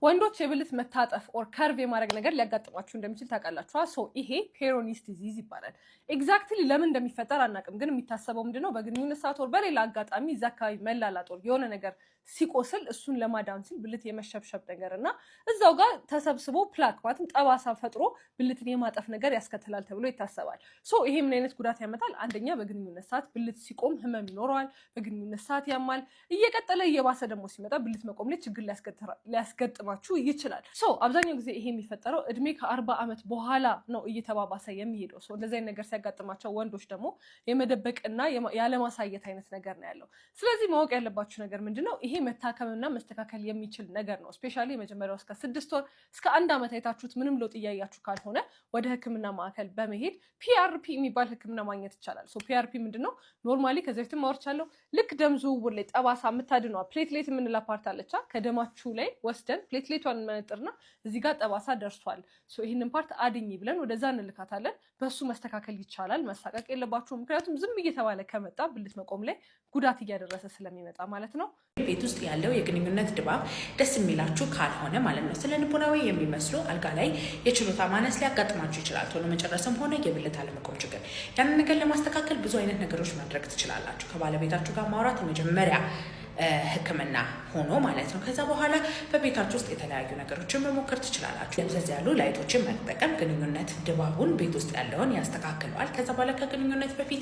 ወንዶች የብልት መታጠፍ ኦር ከርቭ የማድረግ ነገር ሊያጋጥማችሁ እንደሚችል ታውቃላችሁ። ሶ ይሄ ፔሮኒስ ዲዚዝ ይባላል። ኤግዛክትሊ ለምን እንደሚፈጠር አናውቅም፣ ግን የሚታሰበው ምንድነው በግንኙነት ሰዓት ኦር በሌላ አጋጣሚ እዛ አካባቢ መላላጥ ኦር የሆነ ነገር ሲቆስል እሱን ለማዳን ሲል ብልት የመሸብሸብ ነገር እና እዛው ጋር ተሰብስቦ ፕላክ ማለትም ጠባሳ ፈጥሮ ብልትን የማጠፍ ነገር ያስከትላል ተብሎ ይታሰባል። ሶ ይሄ ምን አይነት ጉዳት ያመጣል? አንደኛ በግንኙነት ሰዓት ብልት ሲቆም ህመም ይኖረዋል፣ በግንኙነት ሰዓት ያማል። እየቀጠለ እየባሰ ደግሞ ሲመጣ ብልት መቆም ላይ ችግር ሊያስገጥማችሁ ይችላል። ሶ አብዛኛው ጊዜ ይሄ የሚፈጠረው እድሜ ከ40 ዓመት በኋላ ነው እየተባባሰ የሚሄደው። ሶ እንደዚህ አይነት ነገር ሲያጋጥማቸው ወንዶች ደግሞ የመደበቅና ያለማሳየት አይነት ነገር ነው ያለው። ስለዚህ ማወቅ ያለባችሁ ነገር ምንድነው? ይሄ መታከምና መስተካከል የሚችል ነገር ነው። ስፔሻሊ የመጀመሪያው እስከ 6 ወር እስከ 1 ዓመት አይታችሁት ምንም ለውጥ እያያችሁ ካልሆነ ወደ ህክምና ማዕከል በመሄድ PRP የሚባል ህክምና ማግኘት ይቻላል። ሶ PRP ምንድነው? ኖርማሊ ከዚህ በፊት ማወርቻለሁ ልክ ደም ዝውውር ላይ ጠባሳ የምታድነዋ ፕሌትሌት የምንላ ፓርት አለቻ ከደማችሁ ላይ ወስደን ፕሌትሌቷን መነጥርና እዚህ ጋር ጠባሳ ደርሷል፣ ሶ ይህንን ፓርት አድኝ ብለን ወደዛ እንልካታለን። በሱ መስተካከል ይቻላል። መሳቀቅ የለባችሁ፣ ምክንያቱም ዝም እየተባለ ከመጣ ብልት መቆም ላይ ጉዳት እያደረሰ ስለሚመጣ ማለት ነው። ቤት ውስጥ ያለው የግንኙነት ድባብ ደስ የሚላችሁ ካልሆነ ማለት ነው፣ ስለ ልቦናዊ የሚመስሉ አልጋ ላይ የችሎታ ማነስ ሊያጋጥማችሁ ይችላል። ቶሎ መጨረስም ሆነ የብልት አለመቆም ችግር። ያንን ነገር ለማስተካከል ብዙ አይነት ነገሮች ማድረግ ትችላላችሁ። ከባለቤታችሁ ጋር ማውራት የመጀመሪያ ህክምና ሆኖ ማለት ነው። ከዛ በኋላ በቤታችሁ ውስጥ የተለያዩ ነገሮችን መሞከር ትችላላችሁ። ለምሳሌ ያሉ ላይቶችን መጠቀም ግንኙነት ድባቡን ቤት ውስጥ ያለውን ያስተካክለዋል። ከዛ በኋላ ከግንኙነት በፊት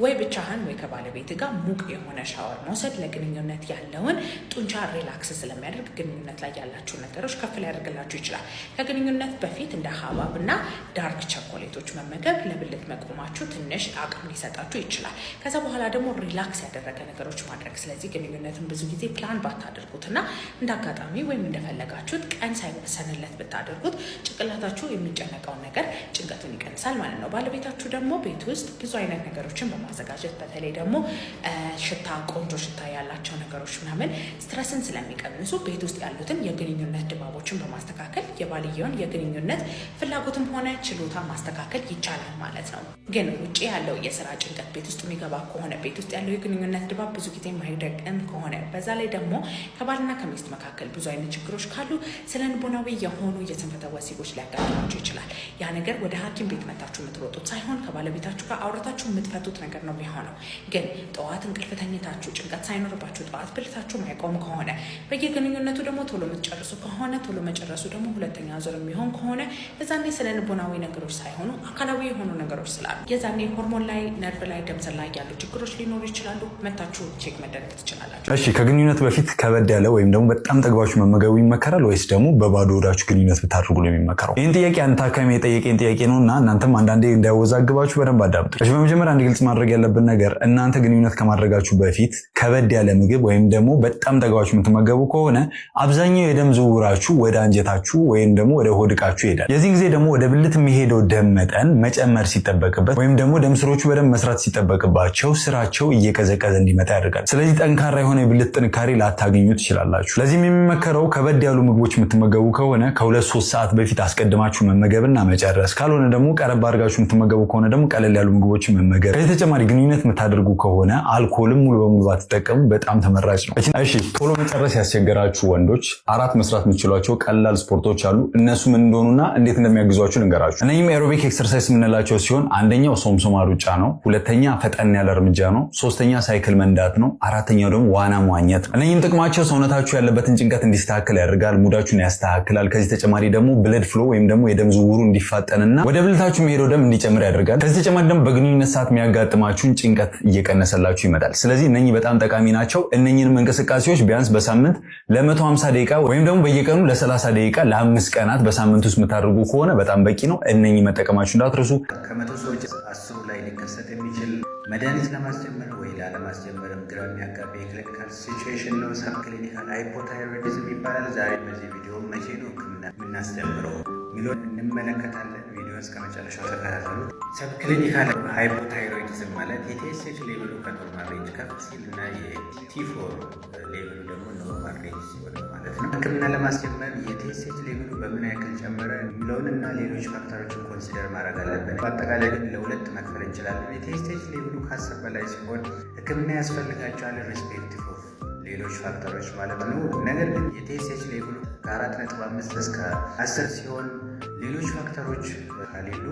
ወይ ብቻህን ወይ ከባለቤት ጋር ሙቅ የሆነ ሻወር መውሰድ ለግንኙነት ያለውን ጡንቻ ሪላክስ ስለሚያደርግ ግንኙነት ላይ ያላችሁ ነገሮች ከፍ ሊያደርግላችሁ ይችላል። ከግንኙነት በፊት እንደ ሀባብ እና ዳርክ ቸኮሌቶች መመገብ ለብልት መቆማችሁ ትንሽ አቅም ሊሰጣችሁ ይችላል። ከዛ በኋላ ደግሞ ሪላክስ ያደረገ ነገሮች ማድረግ። ስለዚህ ግንኙነት ብዙ ጊዜ ፕላን ባታደርጉትና እንደ አጋጣሚ ወይም እንደፈለጋችሁት ቀን ሳይወሰንለት ብታደርጉት ጭንቅላታችሁ የሚጨነቀውን ነገር ጭንቀቱን ይቀንሳል ማለት ነው። ባለቤታችሁ ደግሞ ቤት ውስጥ ብዙ አይነት ነገሮችን በማዘጋጀት በተለይ ደግሞ ሽታ፣ ቆንጆ ሽታ ያላቸው ነገሮች ምናምን ስትረስን ስለሚቀንሱ ቤት ውስጥ ያሉትን የግንኙነት ድባቦችን በማስተካከል የባልየውን የግንኙነት ፍላጎትም ሆነ ችሎታ ማስተካከል ይቻላል ማለት ነው። ግን ውጭ ያለው የስራ ጭንቀት ቤት ውስጥ የሚገባ ከሆነ ቤት ውስጥ ያለው የግንኙነት ድባብ ብዙ ጊዜ ማይደቅም ከሆነ በዛ ላይ ደግሞ ከባልና ከሚስት መካከል ብዙ አይነት ችግሮች ካሉ ስለ ልቦናዊ የሆኑ የስንፈተ ወሲቦች ሊያጋጥማችሁ ይችላል። ያ ነገር ወደ ሐኪም ቤት መታችሁ የምትሮጡት ሳይሆን ከባለቤታችሁ ጋር አውርታችሁ የምትፈቱት ነገር ነው የሚሆነው። ግን ጠዋት እንቅልፍ ተኝታችሁ ጭንቀት ሳይኖርባችሁ ጠዋት ብልታችሁ ማይቆም ከሆነ በየግንኙነቱ ደግሞ ቶሎ የምትጨርሱ ከሆነ ቶሎ መጨረሱ ደግሞ ሁለተኛ ዙር የሚሆን ከሆነ የዛኔ ስለ ልቦናዊ ነገሮች ሳይሆኑ አካላዊ የሆኑ ነገሮች ስላሉ የዛኔ ሆርሞን ላይ፣ ነርቭ ላይ፣ ደምዘል ላይ ያሉ ችግሮች ሊኖሩ ይችላሉ። መታችሁ ቼክ መደረግ ትችላላችሁ። እሺ ከግንኙነት በፊት ከበድ ያለ ወይም ደግሞ በጣም ጠግባችሁ መመገቡ ይመከራል ወይስ ደግሞ በባዶ ሆዳችሁ ግንኙነት ብታደርጉ ነው የሚመከረው? ይህን ጥያቄ አንድ ታካሚ የጠየቀኝ ጥያቄ ነው እና እናንተም አንዳንዴ እንዳይወዛግባችሁ በደንብ አዳምጡ። እሺ በመጀመሪያ አንድ ግልጽ ማድረግ ያለብን ነገር እናንተ ግንኙነት ከማድረጋችሁ በፊት ከበድ ያለ ምግብ ወይም ደግሞ በጣም ጠግባችሁ የምትመገቡ ከሆነ አብዛኛው የደም ዝውውራችሁ ወደ አንጀታችሁ ወይም ደግሞ ወደ ሆድ ዕቃችሁ ይሄዳል። የዚህ ጊዜ ደግሞ ወደ ብልት የሚሄደው ደም መጠን መጨመር ሲጠበቅበት ወይም ደግሞ ደም ስሮቹ በደንብ መስራት ሲጠበቅባቸው ስራቸው እየቀዘቀዘ እንዲመጣ ያደርጋል። ስለዚህ ጠንካራ የሆነ የብልት ጥንካሬ ላታገኙ ትችላላችሁ። ለዚህም የሚመከረው ከበድ ያሉ ምግቦች የምትመገቡ ከሆነ ከ2-3 ሰዓት በፊት አስቀድማችሁ መመገብና መጨረስ፣ ካልሆነ ደግሞ ቀረብ አድርጋችሁ የምትመገቡ ከሆነ ደግሞ ቀለል ያሉ ምግቦችን መመገብ። ከዚህ ተጨማሪ ግንኙነት የምታደርጉ ከሆነ አልኮልም ሙሉ በሙሉ ባትጠቀሙ በጣም ተመራጭ ነው። እሺ ቶሎ መጨረስ ያስቸገራችሁ ወንዶች 4 መስራት የምትችሏቸው ቀላል ስፖርቶች አሉ። እነሱ ምን እንደሆኑና እንዴት እንደሚያግዟችሁ ልንገራችሁ። እነኚህም ኤሮቢክ ኤክሰርሳይዝ የምንላቸው ሲሆን አንደኛው ሶምሶማ ሩጫ ነው፣ ሁለተኛ ፈጠን ያለ እርምጃ ነው፣ ሶስተኛ ሳይክል መንዳት ነው፣ አራተኛው ደግሞ ዋና መዋኘት ነው። እነኚህም ጥቅማቸው ሰውነታችሁ ያለበትን ጭንቀት እንዲስተካከል ያደርጋል፣ ሙዳችሁን ያስተካክላል። ከዚህ ተጨማሪ ደግሞ ብለድ ፍሎ ወይም ደግሞ የደም ዝውውሩ እንዲፋጠንና ወደ ብልታችሁ የሚሄደው ደም እንዲጨምር ያደርጋል። ከዚህ ተጨማሪ ደግሞ በግንኙነት ሰዓት የሚያጋጥማችሁን ጭንቀት እየቀነሰላችሁ ይመጣል። ስለዚህ እነኚህ በጣም ጠቃሚ ናቸው። እነኚህንም እንቅስቃሴዎች ቢያንስ በሳምንት ለ150 ደቂቃ ወይም ደግሞ በየቀኑ ለ30 ደቂቃ ለ5 ቀናት በሳምንት ውስጥ የምታደርጉ ከሆነ በጣም በቂ ነው። እነኚህ መጠቀማችሁ እንዳትረሱ። ከመቶ ሰዎች 10 ላይ ሊከሰት የሚችል መድኃኒት ለማስጀመር ወይ ላለማስጀመርም ግራ የሚያጋባ የክሊኒካል ሲቹዌሽን ነው። ሰብክሊኒካል ሃይፖታይሮይዲዝም ይባላል። ዛሬ በዚህ ቪዲዮ መቼ ነው ህክምና የምናስጀምረው ሚሊዮን እንመለከታለን። ቪዲዮ እስከ መጨረሻው ተከታተሉ። ሰብክሊኒካል ሃይፖታይሮይዲዝም ማለት የቲኤስኤች ሌቭሉ ከኖርማል ሬንጅ ከፍ ሲል እና የቲ4 ሌቭሉ ደግሞ ኖርማል ሬንጅ ሲሆን ማለት ነው። ህክምና ለማስጀመር የቲኤስኤች ሌቭሉ በምን ያክል ጨመረ የሚለውን እና ሌሎች ፋክተሮችን ኮንሲደር ማድረግ አለብን። በአጠቃላይ ግን ለሁለት መክፈል እንችላለን። የቲኤስኤች ሌቭሉ ከ10 በላይ ሲሆን ህክምና ያስፈልጋቸዋል ሪስፔክቲቭ ኦፍ ሌሎች ፋክተሮች ማለት ነው። ነገር ግን የቲኤስኤች ሌቭሉ ከ4.5 እስከ 10 ሲሆን ሌሎች ፋክተሮች ከሌሉ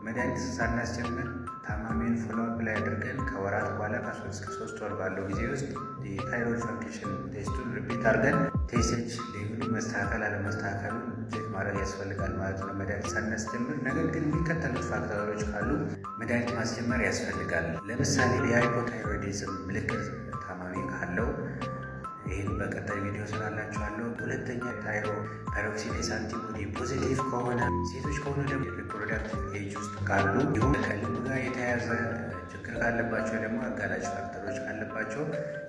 መድኃኒት ሳናስጀምር ታማሚውን ፎሎአፕ ላይ አድርገን ከወራት በኋላ ከ3 እስከ 3 ወር ባለው ጊዜ ውስጥ የታይሮይድ ፈንክሽን ቴስቱን ሪፒት አድርገን ቴስች ሌቭሉ መስተካከል አለመስተካከሉን ቼክ ማድረግ ያስፈልጋል ማለት ነው መድኃኒት ሳናስጀምር። ነገር ግን የሚከተሉት ፋክተሮች ካሉ መድኃኒት ማስጀመር ያስፈልጋል። ለምሳሌ የሃይፖታይሮይዲዝም ምልክት ታማሚ ካለው ይህን በቀጣይ ቪዲዮ ስላላችኋለሁ። ሁለተኛ ታይሮፔሮክሲዴስ አንቲቦዲ ፖዚቲቭ ከሆነ፣ ሴቶች ከሆኑ ደግሞ ሪፕሮዳክቲቭ ኤጅ ውስጥ ካሉ፣ እንዲሁም ከልብ ጋር የተያያዘ ችግር ካለባቸው ደግሞ አጋላጭ ፋክተሮች ካለባቸው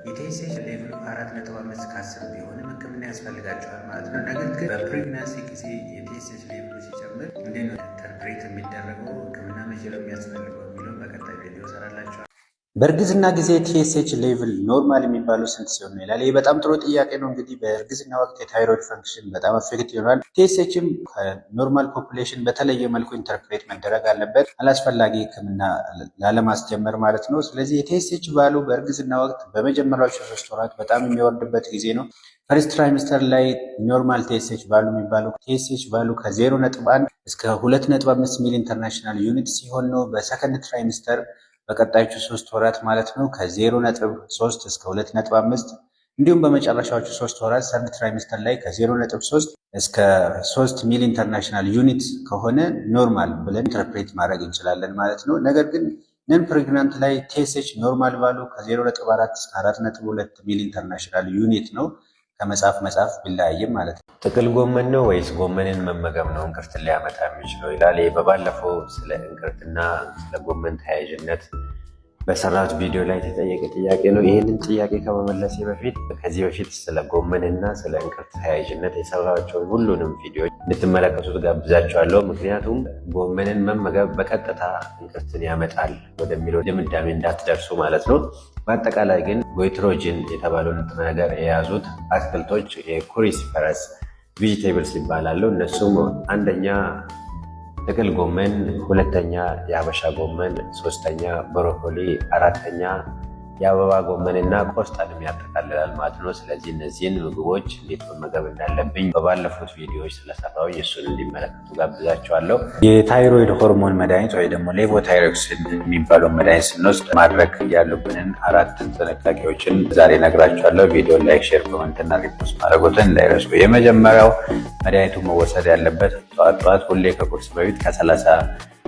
የቴስች ሌቭሉ ከ4.5 እስከ 10 ቢሆንም ሕክምና ያስፈልጋቸዋል ማለት ነው። ነገር ግን በፕሬግናንሲ ጊዜ የቴስች ሌቭሉ ሲጨምር እንዴት ነው ኢንተርፕሬት የሚደረገው፣ ሕክምና መቼ ነው የሚያስፈልገው የሚለውን በቀጣይ ቪዲዮ ሰራላችኋል። በእርግዝና ጊዜ ቲኤስኤች ሌቭል ኖርማል የሚባለው ስንት ሲሆን ነው ይላል። ይህ በጣም ጥሩ ጥያቄ ነው። እንግዲህ በእርግዝና ወቅት የታይሮይድ ፈንክሽን በጣም አፌክት ይሆናል። ቲኤስኤችም ከኖርማል ፖፑሌሽን በተለየ መልኩ ኢንተርፕሬት መደረግ አለበት፣ አላስፈላጊ ሕክምና ላለማስጀመር ማለት ነው። ስለዚህ የቲኤስኤች ቫሉ በእርግዝና ወቅት በመጀመሪያዎቹ 3 ወራት በጣም የሚወርድበት ጊዜ ነው። ፈርስት ትራይሚስተር ላይ ኖርማል ቲኤስኤች ቫሉ የሚባለው ቲኤስኤች ቫሉ ከ0.1 እስከ 2.5 ሚሊ ኢንተርናሽናል ዩኒት ሲሆን ነው። በሰከንድ ትራይሚስተር በቀጣዮቹ 3 ወራት ማለት ነው ከ0.3 እስከ 2.5 እንዲሁም በመጨረሻዎቹ 3 ወራት ሰርድ ትራይሚስተር ላይ ከ0.3 እስከ 3 ሚሊ ኢንተርናሽናል ዩኒት ከሆነ ኖርማል ብለን ኢንተርፕሬት ማድረግ እንችላለን ማለት ነው። ነገር ግን ነን ፕሬግናንት ላይ ቲኤስኤች ኖርማል ቫሉ ከ0.4 እስከ 4.2 ሚሊ ኢንተርናሽናል ዩኒት ነው። ከመጽሐፍ ቢለያይም ማለት ነው። ጥቅል ጎመን ነው ወይስ ጎመንን መመገብ ነው እንቅርትን ሊያመጣ የሚችለው ይላል። ይህ በባለፈው ስለ እንቅርትና ስለ ጎመን ተያያዥነት በሰራሁት ቪዲዮ ላይ የተጠየቀ ጥያቄ ነው። ይህንን ጥያቄ ከመመለሴ በፊት ከዚህ በፊት ስለ ጎመንና ስለ እንቅርት ተያያዥነት የሰራቸውን ሁሉንም ቪዲዮዎች እንድትመለከቱት ጋብዛቸዋለሁ። ምክንያቱም ጎመንን መመገብ በቀጥታ እንቅርትን ያመጣል ወደሚለው ድምዳሜ እንዳትደርሱ ማለት ነው። በአጠቃላይ ግን ጎይትሮጅን የተባለውን ንጥረ ነገር የያዙት አትክልቶች የኩሪሲፈረስ ቬጂቴብልስ ይባላሉ። እነሱም አንደኛ ጥቅል ጎመን፣ ሁለተኛ የሀበሻ ጎመን፣ ሶስተኛ ብሮኮሊ፣ አራተኛ የአበባ ጎመን እና ቆስጣንም ያጠቃልላል ማለት ነው። ስለዚህ እነዚህን ምግቦች እንዴት መመገብ እንዳለብኝ በባለፉት ቪዲዮዎች ስለሰራው እሱን እንዲመለከቱ ጋብዛቸዋለሁ። የታይሮይድ ሆርሞን መድኃኒት ወይ ደግሞ ሌቮታይሮክሲን የሚባለው መድኃኒት ስንወስድ ማድረግ ያሉብንን 4 ጥንቃቄዎችን ዛሬ ነግራቸዋለሁ። ቪዲዮ ላይክ፣ ሼር፣ ኮመንት እና ሪፖስት ማድረጎትን እንዳይረሱ። የመጀመሪያው መድኃኒቱ መወሰድ ያለበት ጠዋት ሁሌ ከቁርስ በፊት ከ30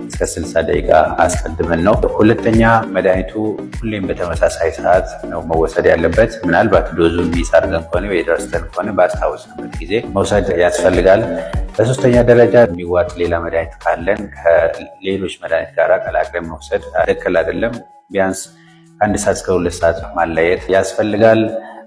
እስከ 60 ደቂቃ አስቀድመን ነው። ሁለተኛ መድኃኒቱ ሁሌም በተመሳሳይ ሰዓት ነው መወሰድ ያለበት። ምናልባት ዶዙን ሚስ አድርገን ከሆነ ወይ ደርሰን ከሆነ ባስታወስንበት ጊዜ መውሰድ ያስፈልጋል። በሶስተኛ ደረጃ የሚዋጥ ሌላ መድኃኒት ካለን ከሌሎች መድኃኒት ጋር ቀላቅለን መውሰድ ትክክል አይደለም። ቢያንስ ከ1 ሰዓት እስከ 2 ሰዓት ማለየት ያስፈልጋል።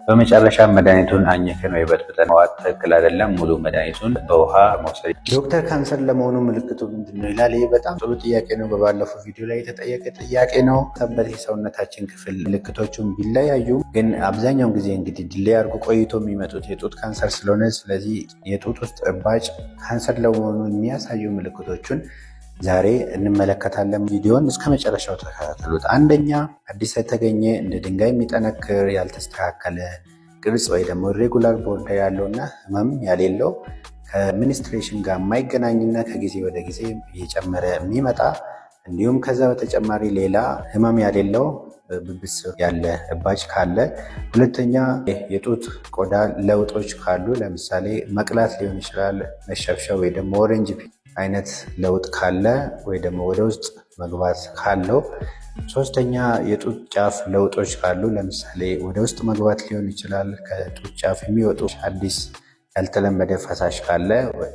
በመጨረሻ መድኃኒቱን አኝከን ወይ በጥብጠን መዋጥ ትክክል አይደለም። ሙሉ መድኃኒቱን በውሃ መውሰድ። ዶክተር ካንሰር ለመሆኑ ምልክቱ ምንድነው ይላል። ይህ በጣም ጥሩ ጥያቄ ነው። በባለፈው ቪዲዮ ላይ የተጠየቀ ጥያቄ ነው። ሰበት የሰውነታችን ክፍል ምልክቶቹን ቢለያዩም ግን አብዛኛውን ጊዜ እንግዲህ ዲሌይ አድርጎ ቆይቶ የሚመጡት የጡት ካንሰር ስለሆነ ስለዚህ የጡት ውስጥ እባጭ ካንሰር ለመሆኑ የሚያሳዩ ምልክቶቹን ዛሬ እንመለከታለን። ቪዲዮን እስከ መጨረሻው ተከታተሉት። አንደኛ አዲስ የተገኘ እንደ ድንጋይ የሚጠነክር ያልተስተካከለ ቅርጽ ወይ ደግሞ ኢሬጉላር ቦርደር ያለውና ህመም ያሌለው ከሚኒስትሬሽን ጋር የማይገናኝና ከጊዜ ወደ ጊዜ እየጨመረ የሚመጣ እንዲሁም ከዛ በተጨማሪ ሌላ ህመም ያሌለው ብብስ ያለ እባጭ ካለ። ሁለተኛ የጡት ቆዳ ለውጦች ካሉ ለምሳሌ መቅላት ሊሆን ይችላል፣ መሸብሸብ ወይ ደግሞ ኦሬንጅ አይነት ለውጥ ካለ ወይ ደግሞ ወደ ውስጥ መግባት ካለው። ሶስተኛ የጡት ጫፍ ለውጦች ካሉ ለምሳሌ ወደ ውስጥ መግባት ሊሆን ይችላል። ከጡት ጫፍ የሚወጡ አዲስ ያልተለመደ ፈሳሽ ካለ፣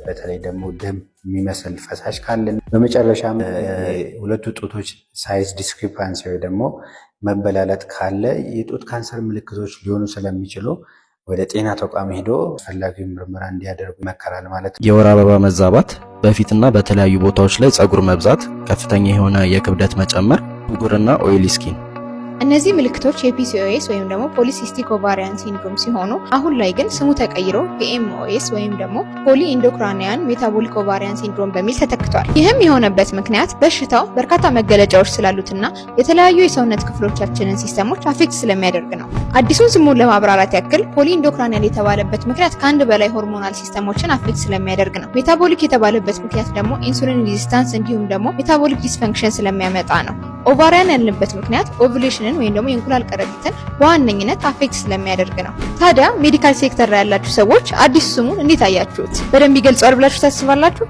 በተለይ ደግሞ ደም የሚመስል ፈሳሽ ካለ። በመጨረሻም ሁለቱ ጡቶች ሳይዝ ዲስክሪፓንሲ ወይ ደግሞ መበላለጥ ካለ የጡት ካንሰር ምልክቶች ሊሆኑ ስለሚችሉ ወደ ጤና ተቋም ሄዶ አስፈላጊ ምርመራ እንዲያደርጉ ይመከራል ማለት ነው። የወር አበባ መዛባት፣ በፊትና በተለያዩ ቦታዎች ላይ ፀጉር መብዛት፣ ከፍተኛ የሆነ የክብደት መጨመር፣ ብጉርና ኦይሊ ስኪን። እነዚህ ምልክቶች የፒሲኦኤስ ወይም ደግሞ ፖሊሲስቲክ ኦቫሪያን ሲንድሮም ሲሆኑ አሁን ላይ ግን ስሙ ተቀይሮ ፒኤምኦኤስ ወይም ደግሞ ፖሊ ኢንዶክራኒያን ሜታቦሊክ ኦቫሪያን ሲንድሮም በሚል ተተክቷል። ይህም የሆነበት ምክንያት በሽታው በርካታ መገለጫዎች ስላሉትና የተለያዩ የሰውነት ክፍሎቻችንን ሲስተሞች አፌክት ስለሚያደርግ ነው። አዲሱን ስሙን ለማብራራት ያክል ፖሊ ኢንዶክራኒያን የተባለበት ምክንያት ከአንድ በላይ ሆርሞናል ሲስተሞችን አፌክት ስለሚያደርግ ነው። ሜታቦሊክ የተባለበት ምክንያት ደግሞ ኢንሱሊን ሬዚስታንስ እንዲሁም ደግሞ ሜታቦሊክ ዲስፈንክሽን ስለሚያመጣ ነው። ኦቫሪያን ያልንበት ምክንያት ኦቭዩሌሽንን ወይም ደግሞ የእንቁላል ከረጢትን በዋነኝነት አፌክት ስለሚያደርግ ነው። ታዲያ ሜዲካል ሴክተር ላይ ያላችሁ ሰዎች አዲስ ስሙን እንዴት አያችሁት? በደንብ ይገልጸዋል ብላችሁ ታስባላችሁ?